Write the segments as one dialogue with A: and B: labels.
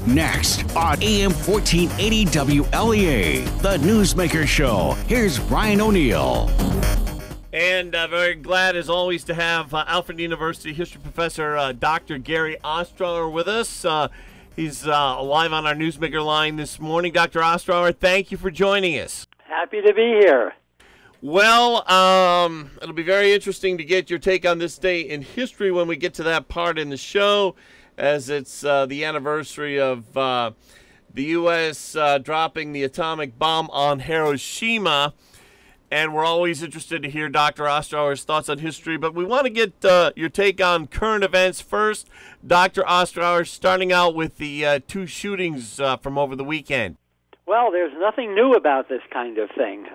A: Next on AM 1480 WLEA, the Newsmaker Show. Here's Brian O'Neill.
B: And very glad, as always, to have Alfred University history professor Dr. Gary Ostrower with us. He's live on our Newsmaker line this morning. Dr. Ostrower, thank you for joining us.
C: Happy to be here.
B: Well, it'll be very interesting to get your take on this day in history when we get to that part in the show, as it's the anniversary of the U.S. Dropping the atomic bomb on Hiroshima. And we're always interested to hear Dr. Ostrower's thoughts on history, but we want to get your take on current events first. Dr. Ostrower, starting out with the two shootings from over the weekend.
C: Well, there's nothing new about this kind of thing,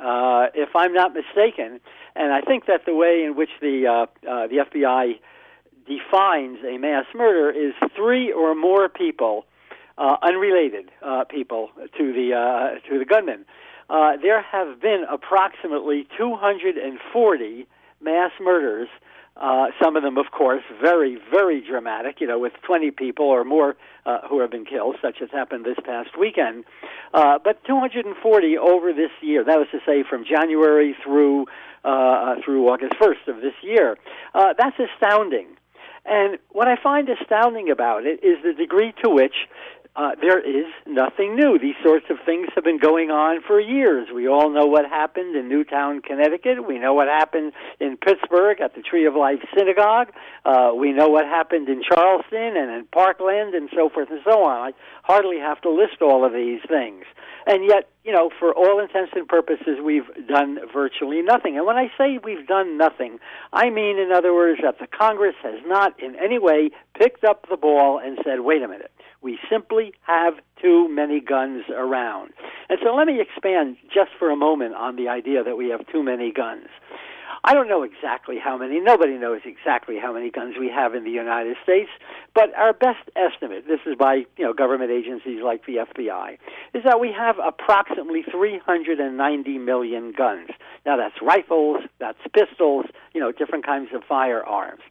C: if I'm not mistaken. And I think that the way in which the FBI defines a mass murder is three or more people, unrelated people to the gunman. There have been approximately 240 mass murders, some of them, of course, very, very dramatic, with 20 people or more who have been killed, such as happened this past weekend. But 240 over this year, that was to say from January through August 1st of this year. That's astounding. And what I find astounding about it is the degree to which there is nothing new. These sorts of things have been going on for years. We all know what happened in Newtown, Connecticut. We know what happened in Pittsburgh at the Tree of Life Synagogue. We know what happened in Charleston and in Parkland and so forth and so on. I hardly have to list all of these things. And yet, for all intents and purposes, we've done virtually nothing. And when I say we've done nothing, I mean, in other words, that the Congress has not in any way picked up the ball and said, wait a minute. We simply have too many guns around. And so let me expand just for a moment on the idea that we have too many guns. I don't know exactly how many. Nobody knows exactly how many guns we have in the United States. But our best estimate, this is by government agencies like the FBI, is that we have approximately 390 million guns. Now that's rifles, that's pistols, different kinds of firearms.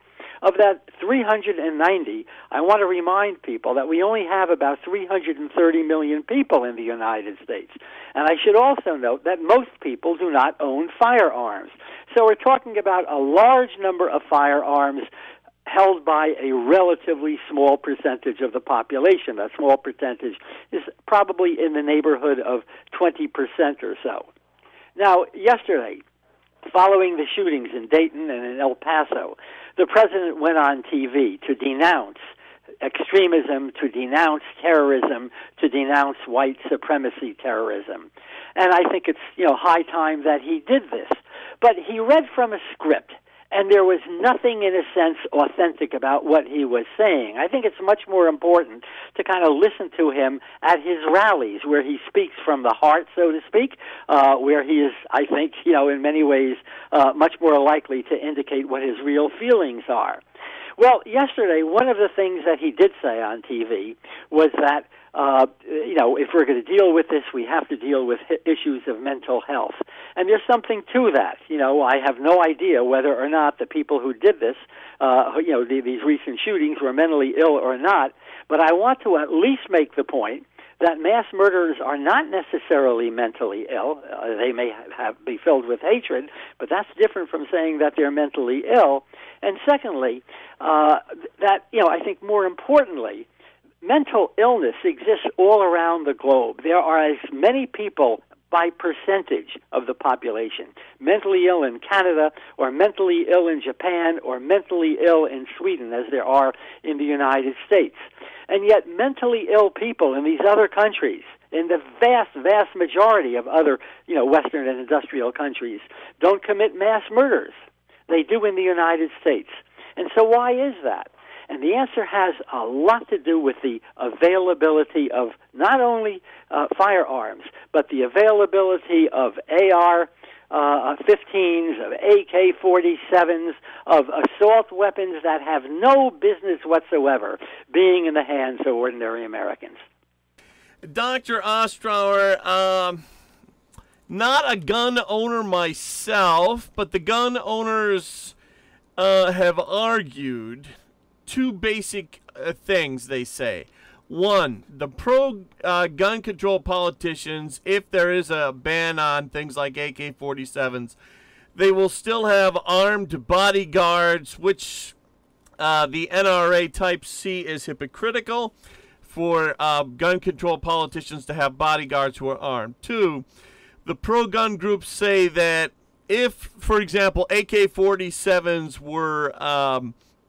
C: Of that 390, I want to remind people that we only have about 330 million people in the United States. And I should also note that most people do not own firearms. So we're talking about a large number of firearms held by a relatively small percentage of the population. That small percentage is probably in the neighborhood of 20% or so. Now, yesterday, following the shootings in Dayton and in El Paso, the president went on TV to denounce extremism, to denounce terrorism, to denounce white supremacy terrorism. And I think it's, high time that he did this. But he read from a script, and there was nothing, in a sense, authentic about what he was saying. I think it's much more important to kind of listen to him at his rallies, where he speaks from the heart, so to speak, where he is, I think, in many ways, much more likely to indicate what his real feelings are. Well, yesterday, one of the things that he did say on TV was that, if we're going to deal with this, we have to deal with issues of mental health. And there's something to that. I have no idea whether or not the people who did this, these recent shootings were mentally ill or not, but I want to at least make the point that mass murderers are not necessarily mentally ill. They may be filled with hatred, but that's different from saying that they're mentally ill. And secondly, I think more importantly, mental illness exists all around the globe. There are as many people by percentage of the population mentally ill in Canada or mentally ill in Japan or mentally ill in Sweden as there are in the United States. And yet mentally ill people in these other countries, in the vast, vast majority of other, Western and industrial countries, don't commit mass murders. They do in the United States. And so why is that? And the answer has a lot to do with the availability of not only firearms, but the availability of AR-15s, of AK-47s, of assault weapons that have no business whatsoever being in the hands of ordinary Americans.
B: Dr. Ostrower, not a gun owner myself, but the gun owners have argued two basic things, they say. One, the pro-gun control politicians, if there is a ban on things like AK-47s, they will still have armed bodyguards, which the NRA Type C is hypocritical for gun control politicians to have bodyguards who are armed. Two, the pro-gun groups say that if, for example, AK-47s were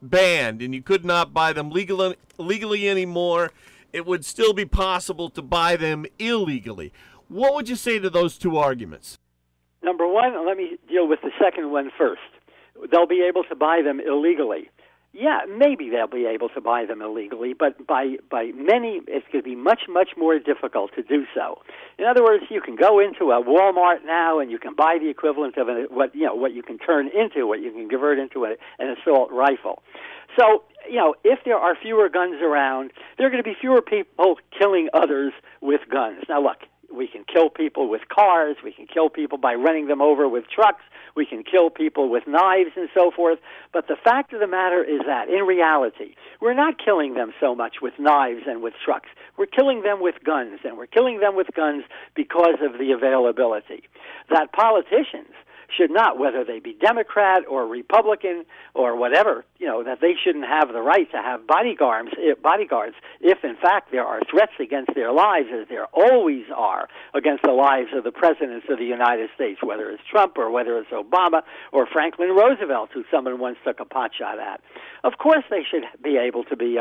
B: banned and you could not buy them legally anymore, it would still be possible to buy them illegally. What would you say to those two arguments?
C: Number one, let me deal with the second one first. They'll be able to buy them illegally. Yeah, maybe they'll be able to buy them illegally, but by many, it's going to be much, much more difficult to do so. In other words, you can go into a Walmart now and you can buy the equivalent of what you can turn into, what you can convert into an assault rifle. So, if there are fewer guns around, there are going to be fewer people killing others with guns. Now, look, we can kill people with cars. We can kill people by running them over with trucks. We can kill people with knives and so forth. But the fact of the matter is that, in reality, we're not killing them so much with knives and with trucks. We're killing them with guns, and we're killing them with guns because of the availability. That politicians should not, whether they be Democrat or Republican or whatever, that they shouldn't have the right to have bodyguards if, in fact, there are threats against their lives, as there always are against the lives of the presidents of the United States, whether it's Trump or whether it's Obama or Franklin Roosevelt, who someone once took a pot shot at. Of course they should be able to be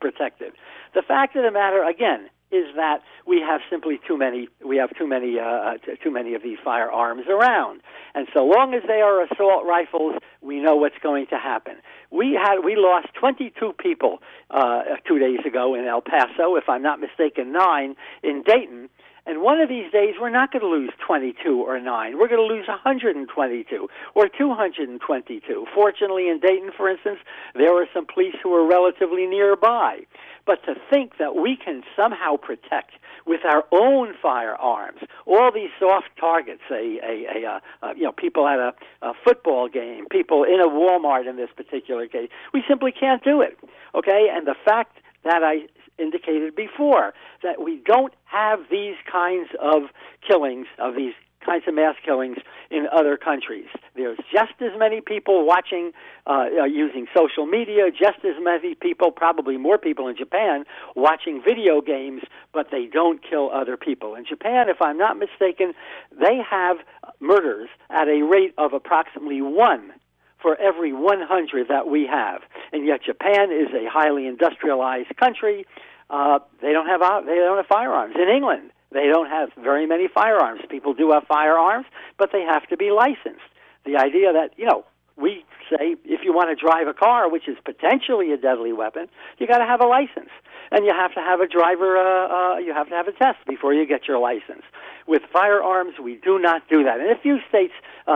C: protected. The fact of the matter, again, is that we have simply too many of these firearms around, and so long as they are assault rifles, we know what's going to happen. We lost 22 people 2 days ago in El Paso, if I'm not mistaken, 9 in Dayton. And one of these days, we're not going to lose 22 or 9. We're going to lose 122 or 222. Fortunately, in Dayton, for instance, there were some police who were relatively nearby. But to think that we can somehow protect with our own firearms all these soft targets, people at a football game, people in a Walmart in this particular case, we simply can't do it. Okay, and the fact that I indicated before, that we don't have these kinds of killings, of these kinds of mass killings in other countries. There's just as many people watching, using social media, just as many people, probably more people in Japan, watching video games, but they don't kill other people. In Japan, if I'm not mistaken, they have murders at a rate of approximately 1 for every 100 that we have. And yet Japan is a highly industrialized country. They don't have firearms. In England, they don't have very many firearms. People do have firearms, but they have to be licensed. The idea that, we say if you want to drive a car, which is potentially a deadly weapon, you got to have a license. And you have to have a driver, you have to have a test before you get your license. With firearms, we do not do that. In a few states,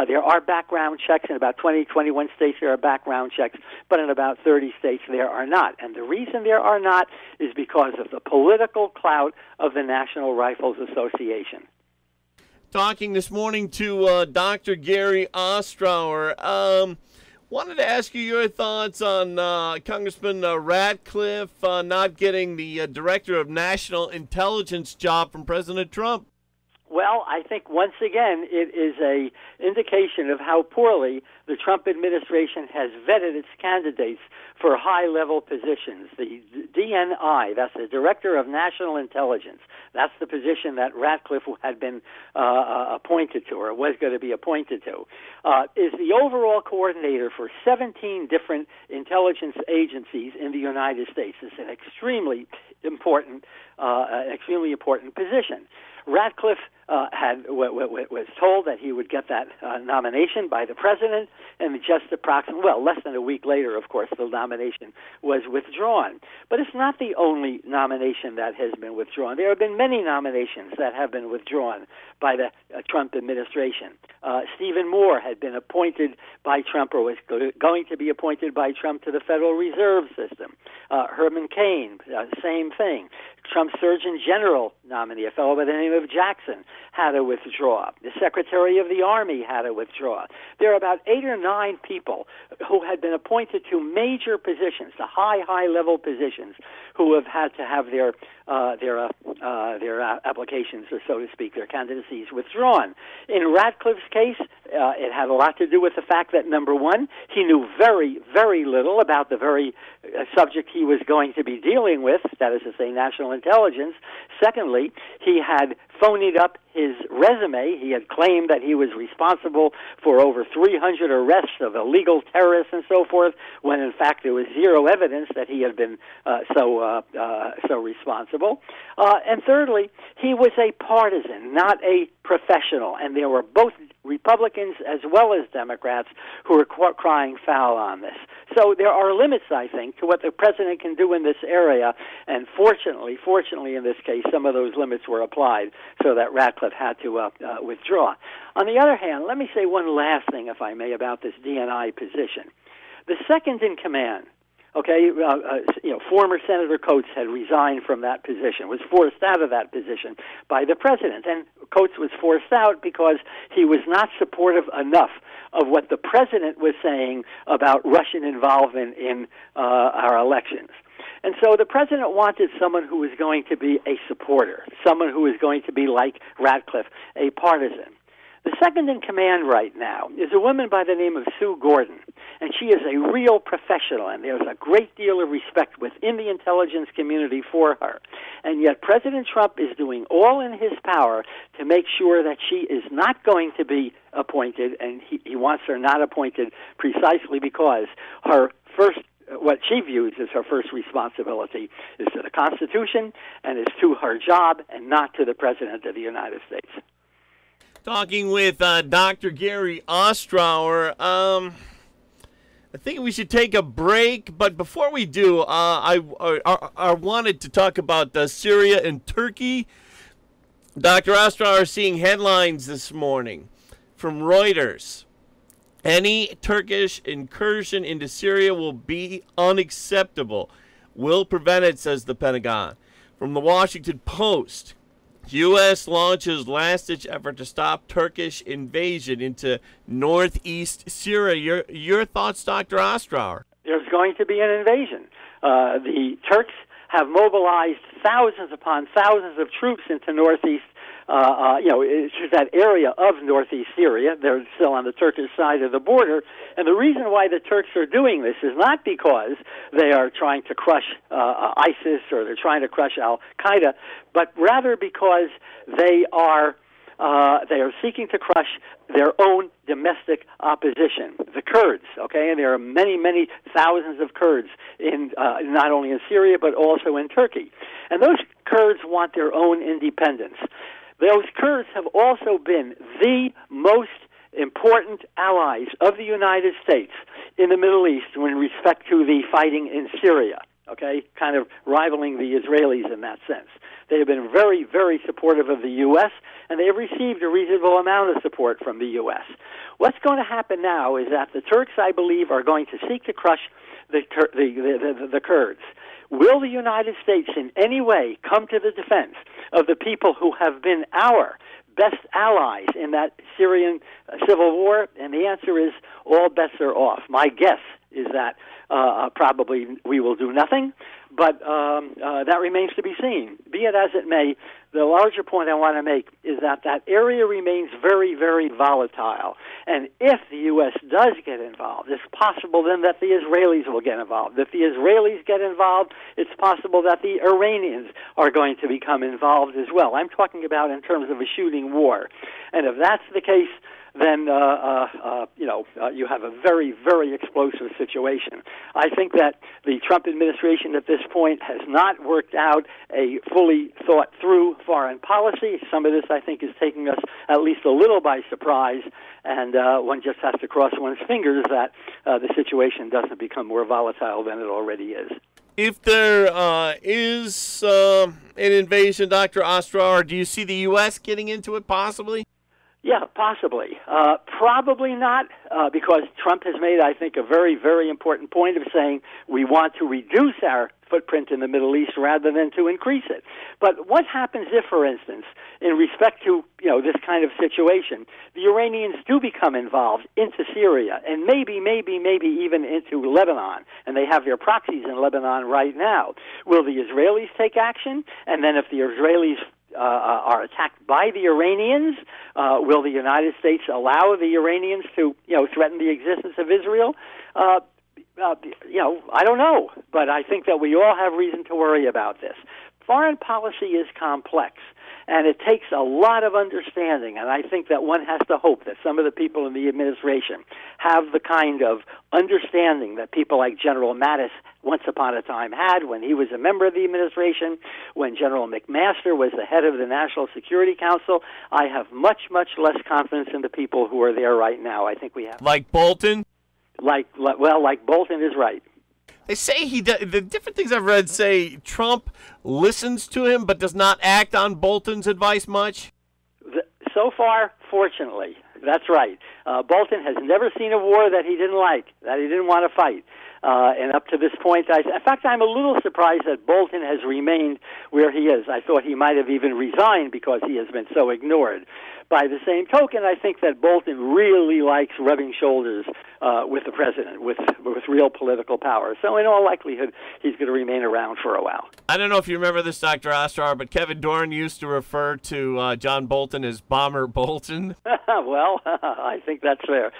C: there are background checks. In about 20, 21 states, there are background checks. But in about 30 states, there are not. And the reason there are not is because of the political clout of the National Rifles Association.
B: Talking this morning to Dr. Gary Ostrower. Wanted to ask you your thoughts on Congressman Ratcliffe not getting the Director of National Intelligence job from President Trump.
C: Well, I think once again it is an indication of how poorly the Trump administration has vetted its candidates for high-level positions. The DNI, that's the Director of National Intelligence, that's the position that Ratcliffe had been appointed to, or was going to be appointed to, is the overall coordinator for 17 different intelligence agencies in the United States. It's an extremely important position. Ratcliffe was told that he would get that nomination by the president, and less than a week later, of course, the nomination was withdrawn. But it's not the only nomination that has been withdrawn. There have been many nominations that have been withdrawn by the Trump administration. Stephen Moore had been appointed by Trump, or was going to be appointed by Trump, to the Federal Reserve System. Herman Cain, same thing. Trump's Surgeon General nominee, a fellow by the name of Jackson, had to withdraw. The Secretary of the Army had to withdraw. There are about 8 or 9 people who had been appointed to major positions, to high-level positions, who have had to have their applications, or so to speak, their candidacies withdrawn. In Ratcliffe's case, it had a lot to do with the fact that, number one, he knew very, very little about the very subject he was going to be dealing with, that is to say, national intelligence. Secondly, he had phonied up his resume. He had claimed that he was responsible for over 300 arrests of illegal terrorists and so forth, when in fact there was zero evidence that he had been so responsible. And thirdly, he was a partisan, not a professional, and there were both Republicans as well as Democrats who were crying foul on this. So there are limits, I think, to what the president can do in this area, and fortunately in this case, some of those limits were applied so that Ratcliffe had to withdraw. On the other hand, let me say one last thing, if I may, about this DNI position. The second in command, former Senator Coates had resigned from that position, was forced out of that position by the president. And Coates was forced out because he was not supportive enough of what the president was saying about Russian involvement in our elections. And so the president wanted someone who was going to be a supporter, someone who was going to be like Ratcliffe, a partisan. The second in command right now is a woman by the name of Sue Gordon, and she is a real professional, and there's a great deal of respect within the intelligence community for her. And yet President Trump is doing all in his power to make sure that she is not going to be appointed, and he wants her not appointed precisely because what she views as her first responsibility is to the Constitution and is to her job and not to the President of the United States.
B: Talking with Dr. Gary Ostrower. I think we should take a break, but before we do, I wanted to talk about Syria and Turkey. Dr. Ostrower is seeing headlines this morning from Reuters. Any Turkish incursion into Syria will be unacceptable. Will prevent it, says the Pentagon. From the Washington Post, U.S. launches last-ditch effort to stop Turkish invasion into northeast Syria. Your thoughts, Dr. Ostrower?
C: There's going to be an invasion. The Turks have mobilized thousands upon thousands of troops into northeast it's that area of northeast Syria. They're still on the Turkish side of the border. And the reason why the Turks are doing this is not because they are trying to crush ISIS or they're trying to crush Al-Qaeda, but rather because they are seeking to crush their own domestic opposition, the Kurds, okay? And there are many, many thousands of Kurds in not only in Syria but also in Turkey. And those Kurds want their own independence. Those Kurds have also been the most important allies of the United States in the Middle East in respect to the fighting in Syria, okay, kind of rivaling the Israelis in that sense. They have been very, very supportive of the U.S., and they have received a reasonable amount of support from the U.S. What's going to happen now is that the Turks, I believe, are going to seek to crush the Kurds. Will the United States in any way come to the defense of the people who have been our best allies in that Syrian civil war? And the answer is all bets are off. My guess is that probably we will do nothing, but that remains to be seen. Be it as it may, the larger point I want to make is that that area remains very, very volatile. And if the U.S. does get involved, it's possible then that the Israelis will get involved. If the Israelis get involved, it's possible that the Iranians are going to become involved as well. I'm talking about in terms of a shooting war. And if that's the case, then you have a very, very explosive situation. I think that the Trump administration at this point has not worked out a fully thought-through foreign policy. Some of this, I think, is taking us at least a little by surprise, and one just has to cross one's fingers that the situation doesn't become more volatile than it already is.
B: If there is an invasion, Dr. Ostrower, do you see the U.S. getting into it possibly?
C: Yeah, possibly. Probably not, because Trump has made, I think, a very, very important point of saying we want to reduce our footprint in the Middle East rather than to increase it. But what happens if, for instance, in respect to this kind of situation, the Iranians do become involved into Syria and maybe even into Lebanon, and they have their proxies in Lebanon right now? Will the Israelis take action? And then if the Israelis are attacked by the Iranians, will the United States allow the Iranians to threaten the existence of Israel? I don't know, but I think that we all have reason to worry about this. Foreign policy is complex, and it takes a lot of understanding, and I think that one has to hope that some of the people in the administration have the kind of understanding that people like General Mattis once upon a time had when he was a member of the administration, when General McMaster was the head of the National Security Council. I have much, much less confidence in the people who are there right now. I think we have...
B: Like Bolton?
C: Like Bolton is right.
B: They say the different things I've read say Trump listens to him but does not act on Bolton's advice much.
C: So far, fortunately, that's right. Bolton has never seen a war that he didn't like, that he didn't want to fight. And up to this point, in fact, I'm a little surprised that Bolton has remained where he is. I thought he might have even resigned because he has been so ignored. By the same token, I think that Bolton really likes rubbing shoulders with the president, with real political power. So in all likelihood, he's going to remain around for a while.
B: I don't know if you remember this, Dr. Ostrower, but Kevin Dorn used to refer to John Bolton as Bomber Bolton.
C: Well, I think that's fair.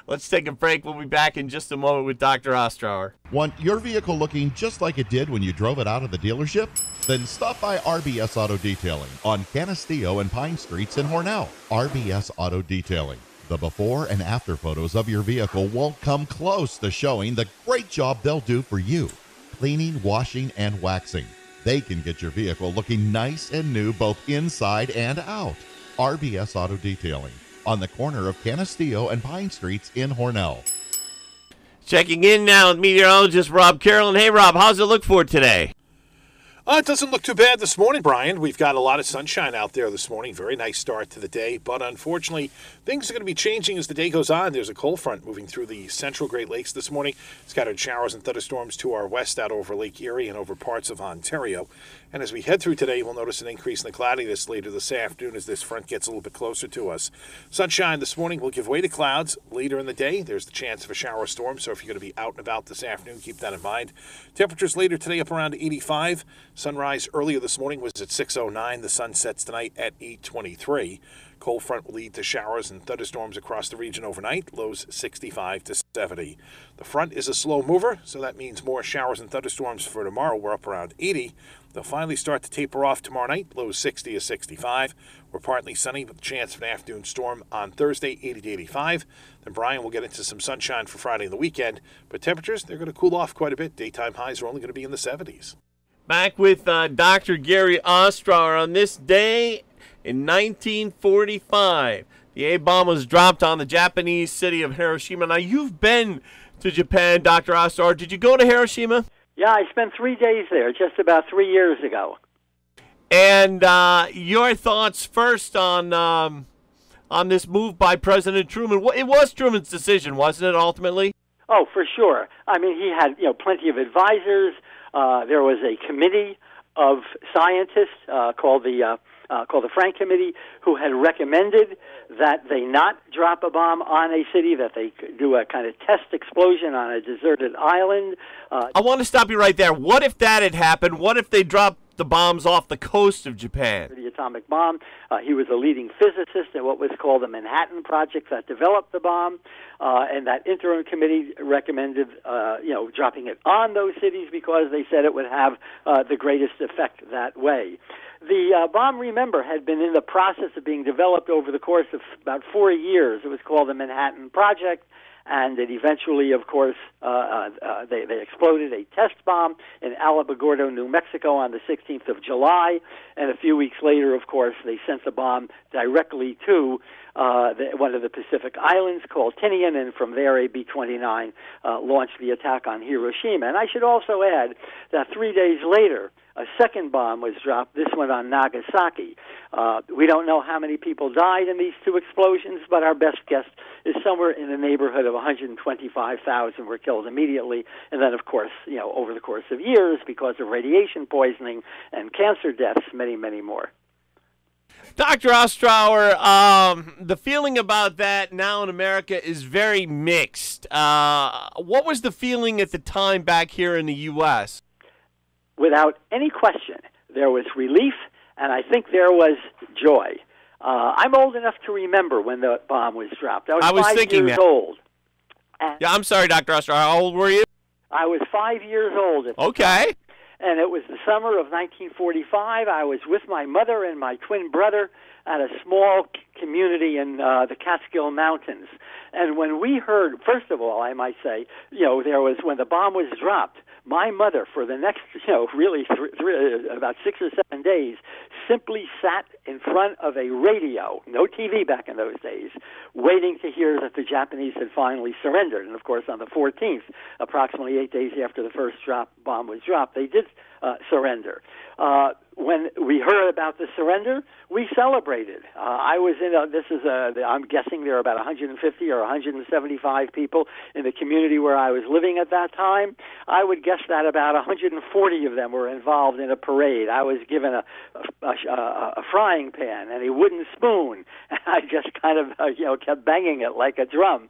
B: Let's take a break. We'll be back in just a moment with Dr. Ostrower.
D: Want your vehicle looking just like it did when you drove it out of the dealership? Then stop by Rbs Auto Detailing on Canisteo and Pine Streets in Hornell. Rbs Auto Detailing. The before and after photos of your vehicle won't come close to showing the great job they'll do for you. Cleaning, washing, and waxing. They can get your vehicle looking nice and new both inside and out. Rbs Auto Detailing on the corner of Canisteo and Pine Streets in Hornell.
B: Checking in now with meteorologist Rob Carroll. Hey, Rob, how's it look for today?
E: It doesn't look too bad this morning, Brian. We've got a lot of sunshine out there this morning. Very nice start to the day. But unfortunately, things are going to be changing as the day goes on. There's a cold front moving through the central Great Lakes this morning. Scattered showers and thunderstorms to our west out over Lake Erie and over parts of Ontario. And as we head through today, we'll notice an increase in the cloudiness later this afternoon as this front gets a little bit closer to us. Sunshine this morning will give way to clouds. Later in the day, there's the chance of a shower storm. So if you're going to be out and about this afternoon, keep that in mind. Temperatures later today up around 85. Sunrise earlier this morning was at 6:09. The sun sets tonight at 8:23. Cold front will lead to showers and thunderstorms across the region overnight, lows 65 to 70. The front is a slow mover, so that means more showers and thunderstorms for tomorrow. We're up around 80. They'll finally start to taper off tomorrow night, lows 60 to 65. We're partly sunny with a chance of an afternoon storm on Thursday, 80 to 85. Then Brian will get into some sunshine for Friday and the weekend, but temperatures, they're going to cool off quite a bit. Daytime highs are only going to be in the 70s.
B: Back with Dr. Gary Ostrower on this day in 1945. The A-bomb was dropped on the Japanese city of Hiroshima. Now, you've been to Japan, Dr. Ostrower. Did you go to Hiroshima?
C: Yeah, I spent 3 days there just about 3 years ago.
B: And your thoughts first on this move by President Truman. It was Truman's decision, wasn't it, ultimately?
C: Oh, for sure. I mean, he had plenty of advisors. There was a committee of scientists called the Frank Committee, who had recommended that they not drop a bomb on a city, that they could do a kind of test explosion on a deserted island.
B: I want to stop you right there. What if that had happened? What if they dropped the bombs off the coast of Japan?
C: The atomic bomb. He was a leading physicist in what was called the Manhattan Project that developed the bomb, and that interim committee recommended, dropping it on those cities because they said it would have the greatest effect that way. The bomb, remember, had been in the process of being developed over the course of about 4 years. It was called the Manhattan Project, and it eventually, of course, they exploded a test bomb in Alamogordo, New Mexico on the 16th of July, and a few weeks later, of course, they sent the bomb directly to one of the Pacific Islands called Tinian, and from there a B-29 launched the attack on Hiroshima. And I should also add that 3 days later, a second bomb was dropped, this one on Nagasaki. We don't know how many people died in these two explosions, but our best guess is somewhere in the neighborhood of 125,000 were killed immediately, and then, of course, over the course of years, because of radiation poisoning and cancer deaths, many, many more.
B: Dr. Ostrower, the feeling about that now in America is very mixed. What was the feeling at the time back here in the U.S.?
C: Without any question, there was relief, and I think there was joy. I'm old enough to remember when the bomb was dropped. I was 5 years old.
B: Yeah, I'm sorry, Dr. Ostrower. How old were you?
C: I was 5 years old at the
B: Okay.
C: time. And it was the summer of 1945. I was with my mother and my twin brother at a small community in the Catskill Mountains. And when we heard, first of all, I might say, there was, when the bomb was dropped, my mother, for the next, really about 6 or 7 days, simply sat in front of a radio, no TV back in those days, waiting to hear that the Japanese had finally surrendered. And, of course, on the 14th, approximately 8 days after the first bomb was dropped, they did surrender. When we heard about the surrender, we celebrated. I was in I'm guessing there were about 150 or 175 people in the community where I was living at that time. I would guess that about 140 of them were involved in a parade. I was given a frying pan and a wooden spoon. I just kind of kept banging it like a drum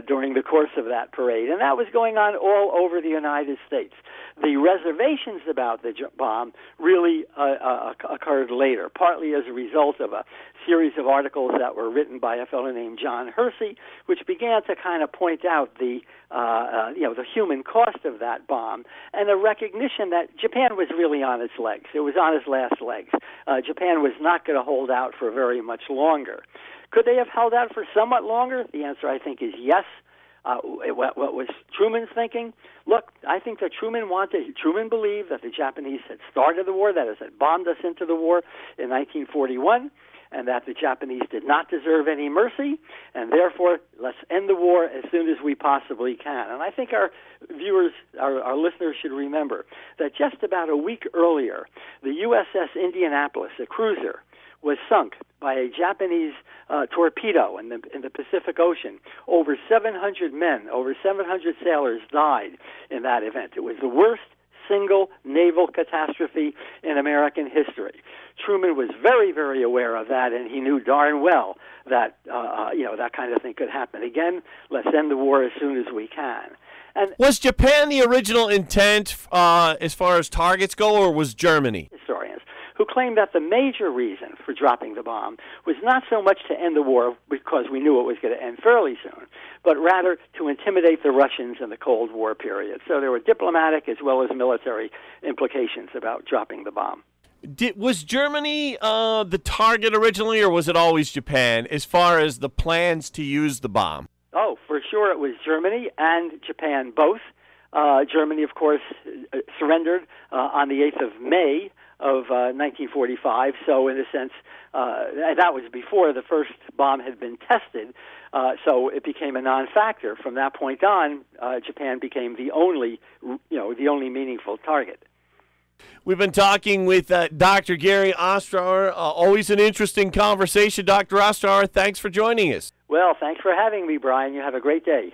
C: during the course of that parade. And that was going on all over the United States. The reservations about the bomb really occurred later, partly as a result of a series of articles that were written by a fellow named John Hersey, which began to kind of point out the human cost of that bomb, and a recognition that Japan was really on its legs. It was on its last legs. Japan was not going to hold out for very much longer. Could they have held out for somewhat longer? The answer, I think, is yes. What was Truman's thinking? Look, I think that Truman believed that the Japanese had started the war, that is, had bombed us into the war in 1941, and that the Japanese did not deserve any mercy, and therefore let's end the war as soon as we possibly can. And I think our viewers, our listeners should remember that just about a week earlier, the USS Indianapolis, a cruiser, was sunk by a Japanese torpedo in the Pacific Ocean. Over 700 men, over 700 sailors died in that event. It was the worst single naval catastrophe in American history. Truman was very, very aware of that, and he knew darn well that that kind of thing could happen again. Let's end the war as soon as we can. And
B: was Japan the original intent as far as targets go, or was Germany?
C: Historians who claimed that the major reason for dropping the bomb was not so much to end the war because we knew it was going to end fairly soon, but rather to intimidate the Russians in the Cold War period. So there were diplomatic as well as military implications about dropping the bomb.
B: Was Germany the target originally, or was it always Japan as far as the plans to use the bomb?
C: Oh, for sure it was Germany and Japan both. Germany, of course, surrendered on the 8th of May of 1945, so in a sense, that was before the first bomb had been tested, so it became a non-factor. From that point on, Japan became the only meaningful target.
B: We've been talking with Dr. Gary Ostrower. Always an interesting conversation, Dr. Ostrower. Thanks for joining us.
C: Well, thanks for having me, Brian. You have a great day.